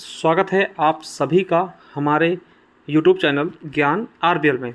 स्वागत है आप सभी का हमारे YouTube चैनल ज्ञान आरबीएल में।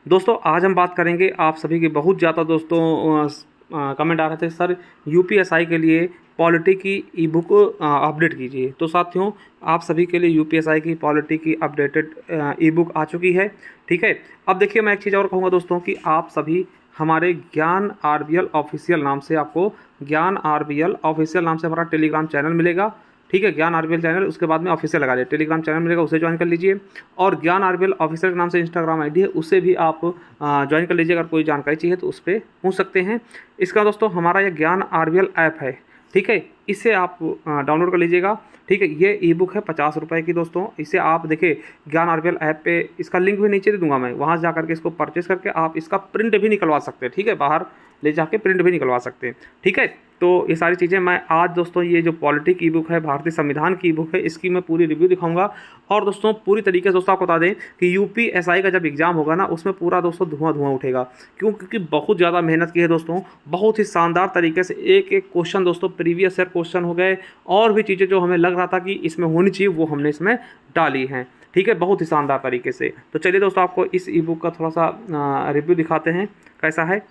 दोस्तों आज हम बात करेंगे, आप सभी के बहुत ज़्यादा दोस्तों कमेंट आ रहे थे सर यूपीएसआई के लिए पॉलिटी की ई बुक अपडेट कीजिए। तो साथियों आप सभी के लिए यूपीएसआई की पॉलिटी की अपडेटेड ई बुक आ चुकी है। ठीक है, अब देखिए मैं एक चीज़ और कहूँगा दोस्तों कि आप सभी हमारे ज्ञान आरबीएल ऑफिशियल नाम से, आपको ज्ञान आरबीएल ऑफिशियल नाम से हमारा टेलीग्राम चैनल मिलेगा। ठीक है, ज्ञान आरबीएल चैनल, उसके बाद में ऑफिशियल लगा दिए, टेलीग्राम चैनल मिलेगा, उसे ज्वाइन कर लीजिए। और ज्ञान आरबीएल ऑफिशियल के नाम से इंस्टाग्राम आईडी है, उसे भी आप ज्वाइन कर लीजिए। अगर कोई जानकारी चाहिए तो उस पर पूछ सकते हैं। इसका दोस्तों हमारा यह ज्ञान आरबीएल ऐप है, ठीक है, इसे आप डाउनलोड कर लीजिएगा। ठीक है, ये ई बुक है 50 रुपये की दोस्तों। इसे आप देखिए ज्ञान आरबीएल ऐप पे, इसका लिंक भी नीचे दे दूंगा मैं, वहाँ जा करके इसको परचेस करके आप इसका प्रिंट भी निकलवा सकते हैं। ठीक है, बाहर ले जाके प्रिंट भी निकलवा सकते हैं। ठीक है, तो ये सारी चीज़ें मैं आज दोस्तों, ये जो पॉलिटिक ई बुक है, भारतीय संविधान की ई बुक है, इसकी मैं पूरी रिव्यू दिखाऊंगा। और दोस्तों पूरी तरीके से दोस्तों आपको बता दें कि यूपीएसआई का जब एग्जाम होगा ना, उसमें पूरा दोस्तों धुआं धुआं उठेगा। क्यों? क्योंकि बहुत ज़्यादा मेहनत की है दोस्तों, बहुत ही शानदार तरीके से एक एक क्वेश्चन दोस्तों, प्रीवियस ईयर क्वेश्चन हो गए और भी चीज़ें जो हमें लग रहा था कि इसमें होनी चाहिए वो हमने इसमें डाली हैं। ठीक है, बहुत ही शानदार तरीके से। तो चलिए दोस्तों आपको इस ई बुक का थोड़ा सा रिव्यू दिखाते हैं कैसा है।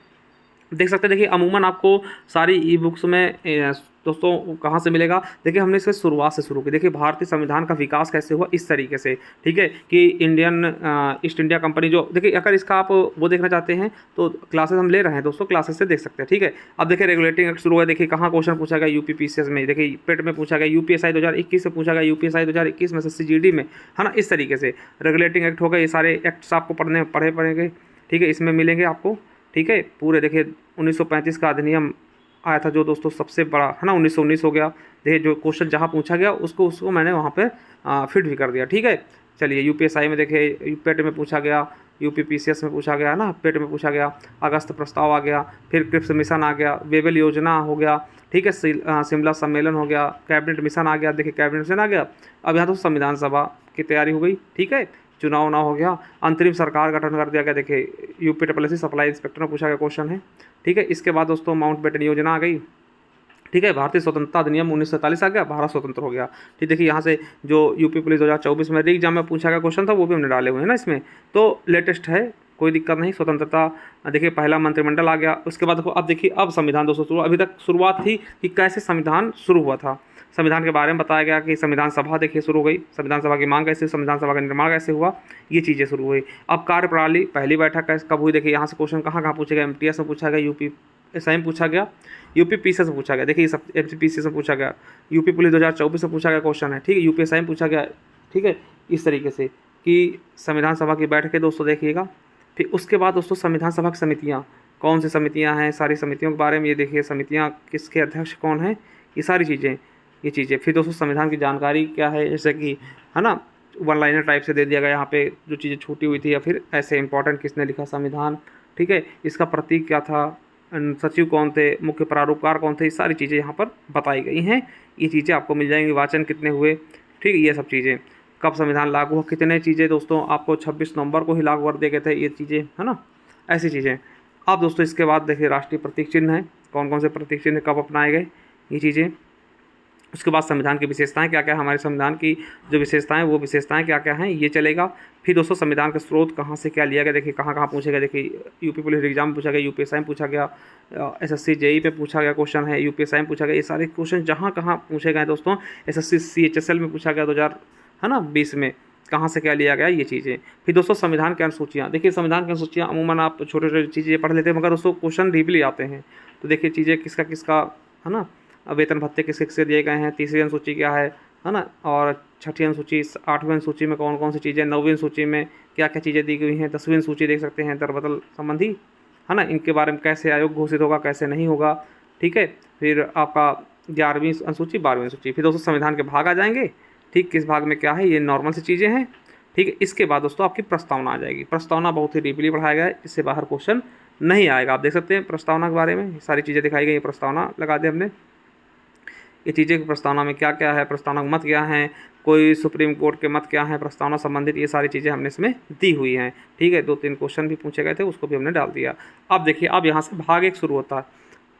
देख सकते हैं, देखिए अमूमन आपको सारी ई बुक्स में दोस्तों कहाँ से मिलेगा। देखिए हमने इसमें शुरुआत से शुरू की। देखिए भारतीय संविधान का विकास कैसे हुआ, इस तरीके से। ठीक है, कि इंडियन ईस्ट इंडिया कंपनी जो, देखिए अगर इसका आप वो देखना चाहते हैं तो क्लासेस हम ले रहे हैं दोस्तों, क्लासेस से देख सकते हैं। ठीक है, अब देखिए रेगुलेटिंग एक्ट शुरू हुआ। देखिए कहाँ क्वेश्चन पूछा गया यूपीपीसीएस में, देखिए पेट में पूछा गया, यूपीएसआई 2021 से पूछा गया, यूपीएसआई 2021 में एसएससी में, है ना। इस तरीके से रेगुलेटिंग एक्ट हो गए, ये सारे एक्ट्स आपको पढ़े पड़ेंगे। ठीक है, इसमें मिलेंगे आपको। ठीक है, पूरे देखिए 1935 का अधिनियम आया था जो दोस्तों सबसे बड़ा, है ना, 1919 हो गया। देखिए जो क्वेश्चन जहाँ पूछा गया उसको मैंने वहाँ पे फिट भी कर दिया। ठीक है, चलिए यूपीएसआई में देखिए पेट में पूछा गया, यूपीपीसीएस में पूछा गया, है ना, पेट में पूछा गया, अगस्त प्रस्ताव आ गया, फिर क्रिप्स मिशन आ गया, वेबल योजना हो गया। ठीक है, शिमला सम्मेलन हो गया, कैबिनेट मिशन आ गया। देखिए कैबिनेट मिशन आ गया। अब यहाँ तो संविधान सभा की तैयारी हो गई। ठीक है, चुनाव ना हो गया, अंतरिम सरकार गठन कर दिया गया। देखिए यूपीडब्ल्यूएससी सप्लाई इंस्पेक्टर में पूछा गया क्वेश्चन है। ठीक है, इसके बाद दोस्तों माउंटबेटन योजना आ गई। ठीक है, भारतीय स्वतंत्रता अधिनियम 1947 आ गया, भारत स्वतंत्र हो गया। ठीक, देखिए यहाँ से जो यूपी पुलिस 2024 में री एग्जाम में पूछा गया क्वेश्चन था, वो भी हमने डाले हुए हैं ना इसमें। तो लेटेस्ट है, कोई दिक्कत नहीं। स्वतंत्रता, देखिए पहला मंत्रिमंडल आ गया। उसके बाद देखो, अब देखिए अब संविधान दोस्तों शुरू, अभी तक शुरुआत थी कि कैसे संविधान शुरू हुआ था। संविधान के बारे में बताया गया कि संविधान सभा देखिए शुरू हो गई, संविधान सभा की मांग कैसे, संविधान सभा का निर्माण कैसे हुआ, ये चीज़ें शुरू हुई। अब कार्यप्रणाली, पहली बैठक कैसे कब हुई, देखिए यहाँ से क्वेश्चन कहाँ कहाँ पूछे गए, एमटीएस में पूछा गया, यूपीएसआई में पूछा गया, यूपीपीसीएस में पूछा गया। देखिए ये सब एमपीसीएस में पूछा गया, यूपी पुलिस 2024 में पूछा गया क्वेश्चन है। ठीक है, यूपीएसआई में पूछा गया। ठीक है, इस तरीके से कि संविधान सभा की बैठकें दोस्तों देखिएगा। फिर उसके बाद दोस्तों संविधान सभा की समितियाँ, कौन सी समितियाँ हैं, सारी समितियों के बारे में ये देखिए, समितियाँ किसके अध्यक्ष कौन है, ये सारी चीज़ें, ये चीज़ें। फिर दोस्तों संविधान की जानकारी क्या है, जैसे कि, है ना, वन लाइनर टाइप से दे दिया गया यहाँ पे, जो चीज़ें छूटी हुई थी, या फिर ऐसे इंपॉर्टेंट किसने लिखा संविधान। ठीक है, इसका प्रतीक क्या था, सचिव कौन थे, मुख्य प्रारूपकार कौन थे, ये सारी चीज़ें यहाँ पर बताई गई हैं। ये चीज़ें आपको मिल जाएंगी, वाचन कितने हुए। ठीक है, ये सब चीज़ें, कब संविधान लागू हुआ, कितने चीज़ें दोस्तों आपको 26 नवंबर को ही लागू कर दिए गए थे, ये चीज़ें, है ना, ऐसी चीज़ें। अब दोस्तों इसके बाद देखिए राष्ट्रीय प्रतीक चिन्ह है, कौन कौन से प्रतीक चिन्ह कब अपनाए गए, ये चीज़ें। उसके बाद संविधान की विशेषताएं क्या क्या, हमारे संविधान की जो विशेषताएं, वो विशेषताएं क्या क्या हैं, ये चलेगा। फिर दोस्तों संविधान के स्रोत कहाँ से क्या लिया गया, देखिए कहाँ कहाँ पूछे गए। देखिए यूपी पुलिस एग्जाम में पूछा गया, यूपीएसआई में पूछा गया, एसएससी जेई पे पूछा गया क्वेश्चन है, यूपीएसआई में पूछा गया। ये सारे क्वेश्चन जहाँ कहाँ पूछे गए दोस्तों, एसएससी सीएचएसएल में पूछा गया 2020 में, कहाँ से क्या लिया गया, ये चीज़ें। फिर दोस्तों संविधान की अनुसूचियाँ, देखिए संविधान की अनुसूचियाँ अमूमन आप छोटे छोटे चीज़ें पढ़ लेते हैं, मगर दोस्तों क्वेश्चन डीपली आते हैं। तो देखिए चीज़ें किसका किसका, है ना, वेतन भत्ते किस किससे दिए गए हैं, तीसरी अनुसूची क्या है ना, और छठी अनुसूची, आठवीं अनुसूची में कौन कौन सी चीज़ें, नौवीं अनुसूची में क्या क्या चीज़ें दी गई हैं, 10वीं अनुसूची देख सकते हैं, दरबदल संबंधी, है ना, इनके बारे में कैसे आयोग घोषित होगा, कैसे नहीं होगा। ठीक है, फिर आपका 11वीं अनुसूची, 12वीं अनुसूची। फिर दोस्तों संविधान के भाग आ जाएंगे। ठीक, किस भाग में क्या है, ये नॉर्मल सी चीज़ें हैं। ठीक है, इसके बाद दोस्तों आपकी प्रस्तावना आ जाएगी। प्रस्तावना बहुत ही डीपली पढ़ाया गया है, इससे बाहर क्वेश्चन नहीं आएगा। आप देख सकते हैं प्रस्तावना के बारे में सारी चीज़ें दिखाई गई, प्रस्तावना लगा दी हमने। ये चीज़ें की प्रस्तावना में क्या क्या है, प्रस्तावना के मत क्या हैं, कोई सुप्रीम कोर्ट के मत क्या हैं प्रस्तावना संबंधित, ये सारी चीज़ें हमने इसमें दी हुई हैं। ठीक है, 2-3 क्वेश्चन भी पूछे गए थे, उसको भी हमने डाल दिया। अब देखिए अब यहाँ से भाग 1 शुरू होता है।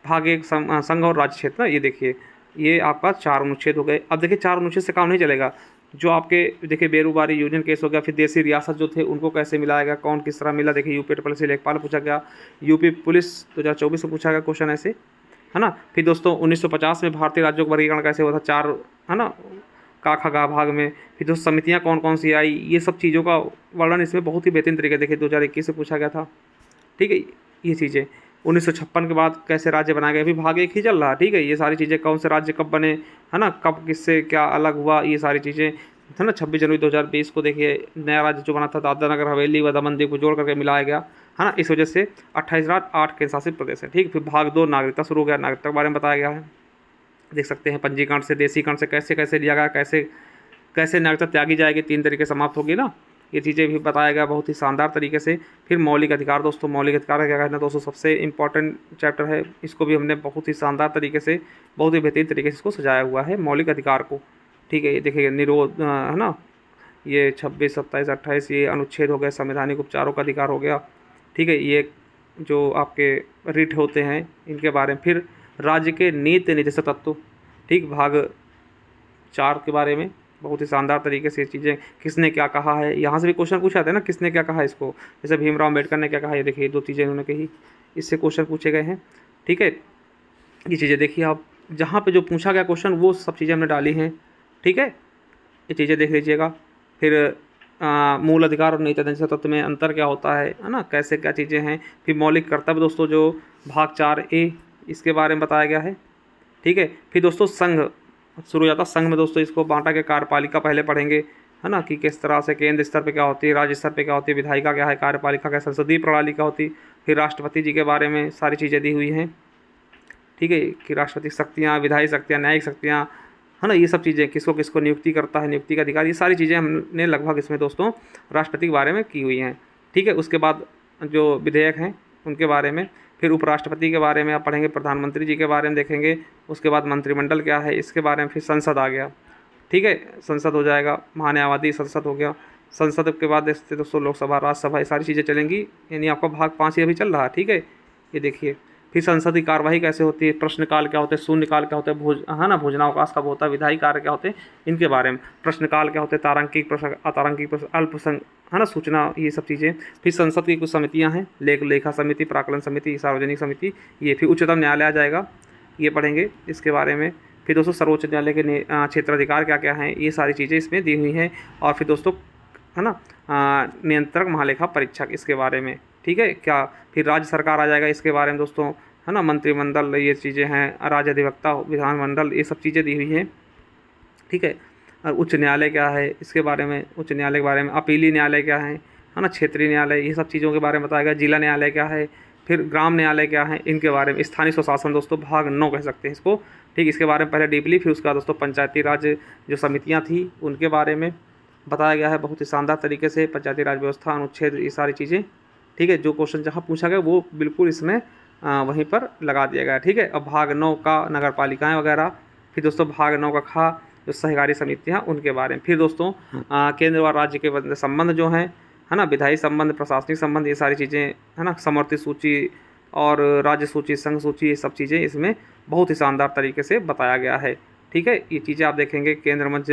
भाग 1 संघ और राज्य क्षेत्र, ये देखिए ये आपका 4 अनुच्छेद हो गए। अब देखिए 4 अनुच्छेद से काम नहीं चलेगा, जो आपके देखिए बेरोजगारी यूनियन केस हो गया, फिर देसी रियासत जो थे उनको कैसे मिलाया गया, कौन किस तरह मिला, देखिए यूपी ट्रिपल सी लेखपाल पूछा गया, यूपी पुलिस 2024 में पूछा गया क्वेश्चन ऐसे, है ना। फिर दोस्तों 1950 में भारतीय राज्यों का वर्गीकरण कैसे हुआ था, 4, है ना, का खा गा भाग में। फिर दोस्तों समितियाँ कौन कौन सी आई, ये सब चीज़ों का वर्णन इसमें बहुत ही बेहतरीन तरीके देखिए 2021 से पूछा गया था। ठीक है, ये चीज़ें 1956 के बाद कैसे राज्य बनाए गए, अभी भाग 1 ही चल रहा है। ठीक है, ये सारी चीज़ें कौन से राज्य कब बने, है ना, कब किससे क्या अलग हुआ, ये सारी चीज़ें, है ना। 26 जनवरी 2020 को देखिए नया राज्य जो बना था दादरा नगर हवेली व दमन दीव को जोड़ करके मिलाया गया, है ना। इस वजह से 28 राज्य 8 केंद्र शासित प्रदेश है। ठीक, फिर भाग 2 नागरिकता शुरू हो गया, नागरिकता के बारे में बताया गया है। देख सकते हैं पंजीकरण से देशीकरण से कैसे कैसे लिया गया, कैसे कैसे नागरिकता त्यागी जाएगी, 3 तरीके समाप्त होगी ना, ये चीज़ें भी बताया गया बहुत ही शानदार तरीके से। फिर मौलिक अधिकार दोस्तों, मौलिक अधिकार का क्या कहना है दोस्तों, सबसे इंपॉर्टेंट चैप्टर है, इसको भी हमने बहुत ही शानदार तरीके से, बहुत ही बेहतरीन तरीके से इसको सजाया हुआ है मौलिक अधिकार को। ठीक है, ये देखिए निरोध, है ना, ये 26, 27, 28 ये अनुच्छेद हो गए, संवैधानिक उपचारों का अधिकार हो गया। ठीक है, ये जो आपके रिट होते हैं इनके बारे में। फिर राज्य के नीति निर्देशक तत्व, ठीक, भाग 4 के बारे में बहुत ही शानदार तरीके से ये चीज़ें, किसने क्या कहा है, यहाँ से भी क्वेश्चन पूछा था ना, किसने क्या कहा इसको, जैसे भीमराव अम्बेडकर ने क्या कहा, ये देखिए 2 चीज़ें उन्होंने कही, इससे क्वेश्चन पूछे गए हैं। ठीक है, ये चीज़ें देखिए आप, जहाँ पे जो पूछा गया क्वेश्चन वो सब चीज़ें हमने डाली हैं। ठीक है, ये चीज़ें देख लीजिएगा। फिर मूल अधिकार और नीति निर्देशक तत्व में अंतर क्या होता है ना, कैसे क्या चीज़ें हैं। फिर मौलिक कर्तव्य दोस्तों जो भाग 4A इसके बारे में बताया गया है। ठीक है, फिर दोस्तों संघ शुरू हो जाता है। संघ में दोस्तों इसको बांटा के कार्यपालिका पहले पढ़ेंगे, है ना, कि किस तरह से केंद्र स्तर पे क्या होती है, राज्य स्तर पे क्या होती है, विधायिका क्या है, कार्यपालिका क्या, संसदीय प्रणाली क्या होती है। फिर राष्ट्रपति जी के बारे में सारी चीज़ें दी हुई हैं। ठीक है, कि राष्ट्रपति शक्तियाँ, विधायी शक्तियाँ, न्यायिक शक्तियाँ, है ना, ये सब चीज़ें, किसको किसको नियुक्ति करता है, नियुक्ति का अधिकार, ये सारी चीज़ें हमने लगभग इसमें दोस्तों राष्ट्रपति के बारे में की हुई हैं। ठीक है, उसके बाद जो विधेयक हैं उनके बारे में, फिर उपराष्ट्रपति के बारे में आप पढ़ेंगे, प्रधानमंत्री जी के बारे में देखेंगे, उसके बाद मंत्रिमंडल क्या है इसके बारे में, फिर संसद आ गया। ठीक है, संसद हो जाएगा, महान्यायवादी संसद हो गया। संसद के बाद देखते दोस्तों लोकसभा, राज्यसभा, ये सारी चीज़ें चलेंगी, यानी आपका भाग 5 ये अभी चल रहा है। ठीक है, ये देखिए। फिर संसद की कार्यवाही कैसे होती है, प्रश्नकाल क्या होते हैं, शून्यकाल क्या होता है, है ना, भोजनावकाश कब होता है, विधायी कार्य क्या होते हैं, इनके बारे में। प्रश्नकाल क्या होते हैं, तारांकिक प्रश्न, अतारांकिक प्रश्न, अल्पसंख्यक, है ना, सूचना, ये सब चीज़ें। फिर संसद की कुछ समितियां हैं, लेखा समिति, प्राकलन समिति, सार्वजनिक समिति, ये। फिर उच्चतम न्यायालय आ जाएगा, ये पढ़ेंगे इसके बारे में। फिर दोस्तों सर्वोच्च न्यायालय के क्षेत्राधिकार क्या क्या हैं, ये सारी चीज़ें इसमें दी हुई हैं। और फिर दोस्तों, है ना, नियंत्रक महालेखा परीक्षक, इसके बारे में। ठीक है, क्या, फिर राज्य सरकार आ जाएगा इसके बारे में दोस्तों, है ना, मंत्रिमंडल, ये चीज़ें हैं, राज्य अधिवक्ता, विधानमंडल, ये सब चीज़ें दी हुई हैं। ठीक है, और उच्च न्यायालय क्या है इसके बारे में, उच्च न्यायालय के बारे में, अपीली न्यायालय क्या है ना, क्षेत्रीय न्यायालय, ये सब चीज़ों के बारे में बताया गया। जिला न्यायालय क्या है, फिर ग्राम न्यायालय क्या है, इनके बारे में। स्थानीय स्वशासन दोस्तों भाग 9 कह सकते हैं इसको। ठीक, इसके बारे में पहले डीपली, फिर उसके बाद दोस्तों पंचायती राज जो समितियाँ थी उनके बारे में बताया गया है बहुत ही शानदार तरीके से। पंचायती राज व्यवस्था, अनुच्छेद, ये सारी चीज़ें। ठीक है, जो क्वेश्चन जहाँ पूछा गया वो बिल्कुल इसमें वहीं पर लगा दिया गया। ठीक है, अब भाग 9 का नगर पालिकाएँ वगैरह। फिर दोस्तों भाग 9 का खा जो सहकारी समितियाँ, उनके बारे में। फिर दोस्तों केंद्र और राज्य के संबंध जो हैं, है ना, विधायी संबंध, प्रशासनिक संबंध, ये सारी चीज़ें, है ना, समवर्ती सूची और राज्य सूची, संघ सूची, ये सब चीज़ें इसमें बहुत ही शानदार तरीके से बताया गया है। ठीक है, ये चीज़ें आप देखेंगे। केंद्र मंच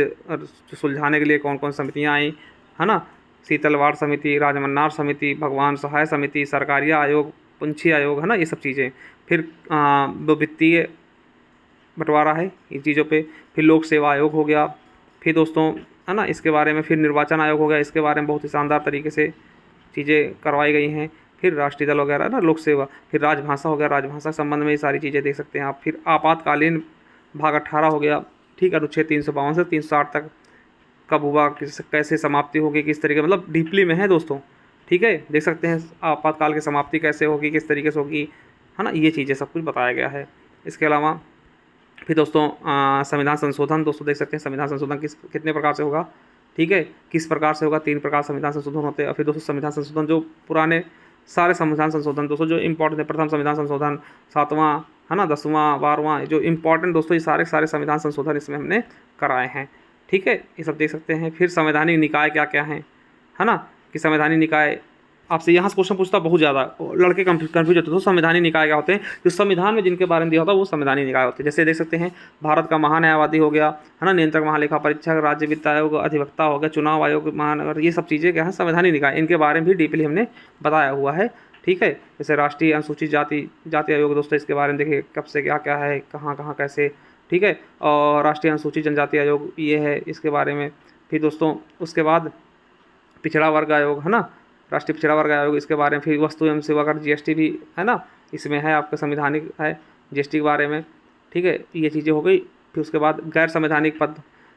सुलझाने के लिए कौन कौन समितियाँ आई, है ना, शीतलवाड़ समिति, राजमन्नार समिति, भगवान सहाय समिति, सरकारिया आयोग, पुंछी आयोग, है ना, ये सब चीज़ें। फिर वो वित्तीय बंटवारा है इन चीज़ों पे। फिर लोक सेवा आयोग हो गया। फिर दोस्तों, है ना, इसके बारे में। फिर निर्वाचन आयोग हो गया, इसके बारे में बहुत ही शानदार तरीके से चीज़ें करवाई गई हैं। फिर राष्ट्रीय दल वगैरह ना, लोक सेवा। फिर राजभाषा हो गया, राजभाषा के संबंध में ये सारी चीज़ें देख सकते हैं आप। फिर आपातकालीन भाग 18 हो गया। ठीक, अनुच्छेद 352 से 360 तक कब हुआ, कैसे समाप्ति होगी, किस तरीके, मतलब डीपली में है दोस्तों। ठीक है, देख सकते हैं आपातकाल की समाप्ति कैसे होगी, किस तरीके से होगी, है ना, ये चीज़ें सब कुछ बताया गया है। इसके अलावा फिर दोस्तों संविधान संशोधन दोस्तों देख सकते हैं, संविधान संशोधन कितने प्रकार से होगा। ठीक है, किस प्रकार से होगा, 3 प्रकार संविधान संशोधन होते हैं। और फिर दोस्तों संविधान संशोधन जो पुराने सारे संविधान संशोधन दोस्तों जो इम्पोर्टेंट है, प्रथम संविधान संशोधन, 7वां, है ना, 10वां, 12वां, जो इम्पोर्टेंट दोस्तों, ये सारे संविधान संशोधन इसमें हमने कराए हैं। ठीक है, ये सब देख सकते हैं। फिर संवैधानिक निकाय क्या क्या हैं, है ना, कि संवैधानिक निकाय आपसे यहाँ से क्वेश्चन पूछता बहुत ज़्यादा, लड़के कन्फ्यूज होते हैं। तो संविधानिक निकाय क्या होते हैं? जो संविधान में जिनके बारे में दिया होता है वो संविधानिक निकाय होते हैं। जैसे देख सकते हैं भारत का महान्यायवादी हो गया, है ना, नियंत्रक महालेखा परीक्षक, राज्य वित्त आयोग, अधिवक्ता हो गया, चुनाव आयोग, महानगर, ये सब चीज़ें क्या है? संवैधानिक निकाय। इनके बारे में भी डीपली हमने बताया हुआ है, ठीक है। जैसे राष्ट्रीय अनुसूचित जाति आयोग दोस्तों, इसके बारे में देखिए कब से क्या क्या है, कहाँ कहाँ कैसे, ठीक है। और राष्ट्रीय अनुसूचित जनजाति आयोग ये है, इसके बारे में। फिर दोस्तों उसके बाद पिछड़ा वर्ग आयोग, है ना, राष्ट्रीय पिछड़ा वर्ग आयोग, इसके बारे में। फिर वस्तु एवं सेवा कर जीएसटी भी है ना, इसमें है, आपका संवैधानिक है जीएसटी के बारे में, ठीक है। ये चीज़ें हो गई। फिर उसके बाद गैर संवैधानिक पद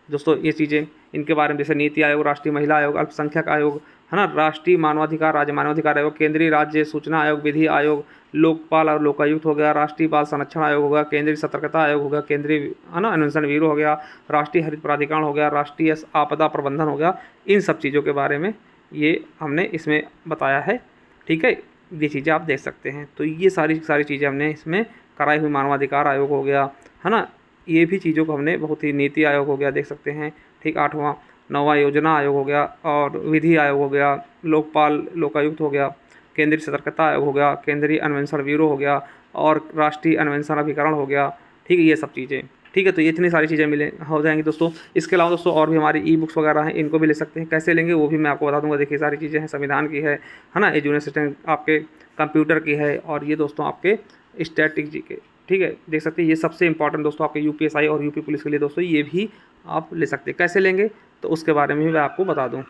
दोस्तों, ये चीज़ें इनके बारे में, जैसे नीति आयोग, राष्ट्रीय महिला आयोग, अल्पसंख्यक आयोग, है ना, राष्ट्रीय मानवाधिकार, राज्य मानवाधिकार आयोग, केंद्रीय राज्य सूचना आयोग, विधि आयोग, लोकपाल और लोकायुक्त हो गया, राष्ट्रीय बाल संरक्षण आयोग हो गया, केंद्रीय सतर्कता आयोग हो गया, केंद्रीय, है ना, अन्वेषण ब्यूरो हो गया, राष्ट्रीय हरित प्राधिकरण हो गया, राष्ट्रीय आपदा प्रबंधन हो गया। इन सब चीज़ों के बारे में ये हमने इसमें बताया है, ठीक है। ये चीज़ें आप देख सकते हैं। तो ये सारी चीज़ें हमने इसमें कराई हुई। मानवाधिकार आयोग हो गया, है ना, ये भी चीज़ों को हमने बहुत ही, नीति आयोग हो गया, देख सकते हैं, ठीक। 8वां 9वां योजना आयोग हो गया, और विधि आयोग हो गया, लोकपाल लोकायुक्त हो गया, केंद्रीय सतर्कता आयोग हो गया, केंद्रीय अन्वेषण ब्यूरो हो गया, और राष्ट्रीय अन्वेषण अभिकरण हो गया, ठीक है। ये सब चीज़ें, ठीक है। तो ये इतनी सारी चीज़ें मिले हो जाएंगी दोस्तों। इसके अलावा दोस्तों और भी हमारी ई बुक्स वगैरह हैं, इनको भी ले सकते हैं। कैसे लेंगे वो भी मैं आपको बता दूंगा। देखिए सारी चीज़ें हैं, संविधान की है ना, ये जूनियर असिस्टेंट आपके कंप्यूटर की है, और ये दोस्तों आपके स्टैटिक जी के, ठीक है। देख सकते हैं ये सबसे इंपॉर्टेंट दोस्तों आपके यूपीएसआई और यूपी पुलिस के लिए दोस्तों, ये भी आप ले सकते हैं। कैसे लेंगे तो उसके बारे में भी मैं आपको बता दूँ।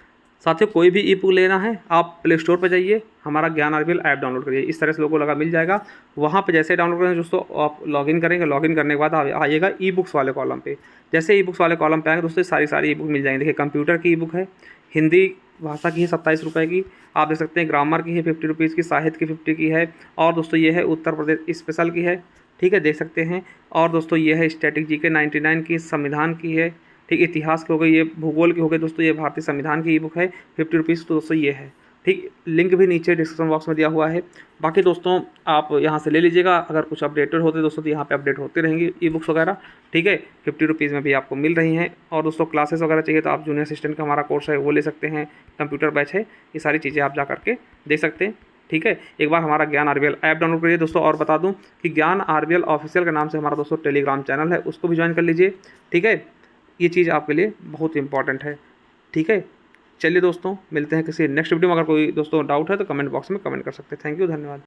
साथियों कोई भी ई बुक लेना है, आप प्ले स्टोर पर जाइए, हमारा ज्ञान आरबीएल ऐप डाउनलोड करिए। इस तरह से लोगों लगा मिल जाएगा। वहाँ पे जैसे डाउनलोड करेंगे दोस्तों, आप लॉगिन करेंगे, लॉगिन करने के बाद आइएगा ई बुक्स वाले कॉलम पे। जैसे ई बुक्स वाले कॉलम पे आएंगे दोस्तों, सारी ई बुक मिल जाएंगी। देखिए कंप्यूटर की ई बुक है, हिंदी भाषा की है 27 रुपये की, आप देख सकते हैं। ग्रामर की है 50 रुपीज़ की, साहित्य की 50 की है, और दोस्तों ये है उत्तर प्रदेश स्पेशल की है, ठीक है, देख सकते हैं। और दोस्तों ये है स्टैटिक जी के 99 की, संविधान की है, ठीक। इतिहास की हो गई, ये भूगोल की हो गई दोस्तों, ये भारतीय संविधान की ई बुक है 50 रुपीज़। तो दोस्तों ये है, ठीक। लिंक भी नीचे डिस्क्रिप्शन बॉक्स में दिया हुआ है। बाकी दोस्तों आप यहाँ से ले लीजिएगा। अगर कुछ अपडेटेड होते दोस्तों तो यहाँ पे अपडेट होती रहेंगी ई बुक्स वगैरह, ठीक है। 50 रुपीज़ में भी आपको मिल रही हैं। और दोस्तों क्लासेस वगैरह चाहिए तो आप जूनियर असिस्टेंट का हमारा कोर्स है वो ले सकते हैं, कंप्यूटर बैच है, ये सारी चीज़ें आप जा करके देख सकते हैं, ठीक है। एक बार हमारा ज्ञान आरबीएल ऐप डाउनलोड करिए दोस्तों। और बता दूं कि ज्ञान आरबीएल ऑफिशियल के नाम से हमारा दोस्तों टेलीग्राम चैनल है, उसको भी ज्वाइन कर लीजिए, ठीक है। ये चीज़ आपके लिए बहुत इंपॉर्टेंट है, ठीक है। चलिए दोस्तों मिलते हैं किसी नेक्स्ट वीडियो में। अगर कोई दोस्तों डाउट है तो कमेंट बॉक्स में कमेंट कर सकते हैं। थैंक यू, धन्यवाद।